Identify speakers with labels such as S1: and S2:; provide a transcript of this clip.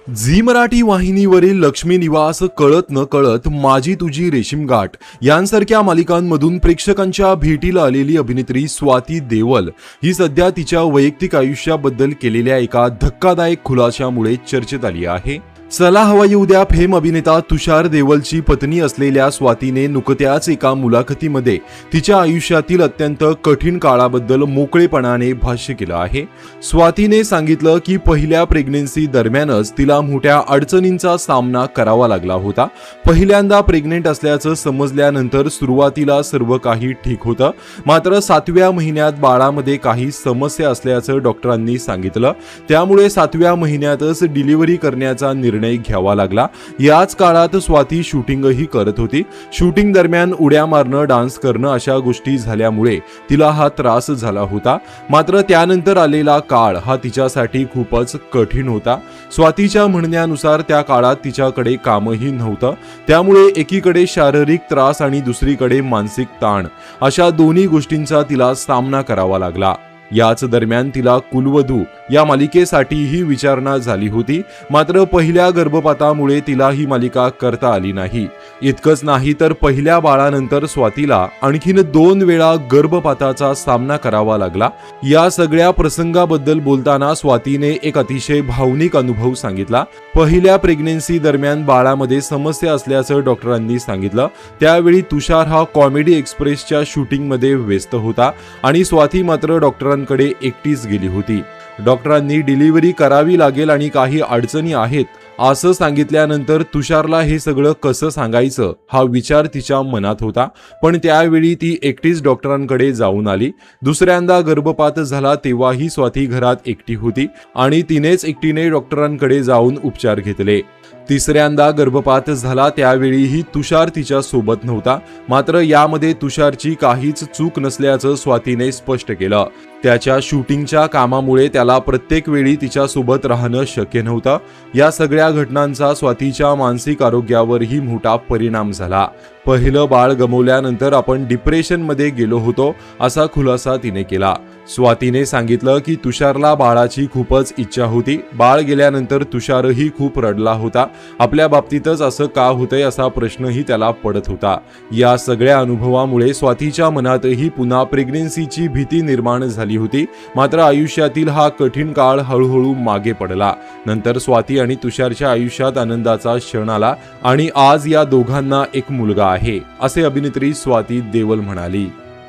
S1: Zee Marathi वाहिनीवरील लक्ष्मी निवास, कळत न कळत, माझी तुझी रेशीम गाठ यांसारख्या मालिकांमधून प्रेक्षकांच्या भेटीला आलेली अभिनेत्री स्वाती देवल ही सध्या तिच्या वैयक्तिक आयुष्याबद्दल केलेल्या एका धक्कादायक खुलाशामुळे चर्चेत आली आहे। चला हवा येऊ द्या फेम अभिनेता तुषार देवलची पत्नी असलेल्या स्वातीने नुकत्याच एका मुलाखतीमध्ये तिच्या आयुष्यातील अत्यंत कठीण काळाबद्दल मोकळेपणाने भाष्य केलं आहे। स्वातीने सांगितलं की पहिल्या प्रेग्नन्सी दरम्यानच तिला मोठ्या अडचणींचा सामना करावा लागला होता। पहिल्यांदा प्रेग्नेंट असल्याचं समजल्यानंतर सुरुवातीला सर्व काही ठीक होतं, मात्र 7व्या महिन्यात बाळामध्ये काही समस्या असल्याचं डॉक्टरांनी सांगितलं। त्यामुळे 7व्या महिन्यातच डिलिव्हरी करण्याचा निर्णय घ्यावा लागला। याच काळात स्वाती शूटिंगही करत होती। शूटिंग दरम्यान उड्या मारणं, डान्स करणं अशा गोष्टी झाल्यामुळे तिला हा त्रास झाला होता। मात्र त्यानंतर आलेला काळ हा तिच्यासाठी खूपच कठीण होता। स्वातीच्या म्हणण्यानुसार त्या काळात तिच्याकडे कामही नव्हतं, त्यामुळे एकीकडे शारीरिक त्रास आणि दुसरीकडे मानसिक ताण अशा दोन्ही गोष्टींचा तिला सामना करावा लागला। याच दरम्यान तिला कुलवधू या मालिकेसाठीही विचारणा झाली होती, मात्र पहिल्या गर्भपातामुळे तिला ही मालिका करता आली नाही। इतकंच नाही तर पहिल्या बाळानंतर स्वातीला आणखीन 2 वेळा गर्भपाताचा सामना करावा लागला। या सगळ्या प्रसंगाबद्दल बोलताना स्वातीने एक अतिशय भावनिक अनुभव सांगितला। पहिल्या प्रेग्नन्सी दरम्यान बाळामध्ये समस्या असल्याचं डॉक्टरांनी सांगितलं। त्यावेळी तुषार हा कॉमेडी एक्सप्रेसच्या शूटिंगमध्ये व्यस्त होता आणि स्वाती मात्र डॉक्टरांकडे एकटीच गेली होती। डॉक्टरांनी डिलिव्हरी करावी लागेल आणि काही अडचणी आहेत असं सांगितल्यानंतर तुषारला हे सगळं कसं सांगायचं हा विचार तिच्या मनात होता, पण त्यावेळी ती एकटीच डॉक्टरांकडे जाऊन आली। दुसऱ्यांदा गर्भपात झाला तेव्हाही स्वाती घरात एकटी होती आणि तिनेच एकटीने डॉक्टरांकडे जाऊन उपचार घेतले। तिसऱ्यांदा गर्भपात झाला त्यावेळीही तुषार तिच्या सोबत नव्हता, मात्र यामध्ये तुषारची काहीच चूक नसल्याचं स्वातीने स्पष्ट केलं। त्याच्या शूटिंगच्या कामामुळे त्याला प्रत्येक वेळी तिच्या सोबत राहणं शक्य नव्हतं। या सगळ्या घटनांचा स्वातीच्या मानसिक आरोग्यावरही मोठा परिणाम झाला। पहिलं बाळ गमावल्यानंतर आपण डिप्रेशनमध्ये गेलो होतो असा खुलासा तिने केला। स्वातीने सांगितलं की तुषारला बाळाची खूपच इच्छा होती। बाळ गेल्यानंतर तुषारही खूप रडला होता। आपल्या बाबतीतच असं का होतंय असा प्रश्नही त्याला पडत होता। या सगळ्या अनुभवामुळे स्वातीच्या मनातही पुन्हा प्रेग्नन्सीची भीती निर्माण झाली होती, मात्र आयुष्यातील हा कठीण काळ हळूहळू मागे पडला। नंतर स्वाती आणि तुषारच्या आयुष्यात आनंदाचा क्षण आला आणि आज या दोघांना एक मुलगा आहे, असे अभिनेत्री स्वाती देवल म्हणाली।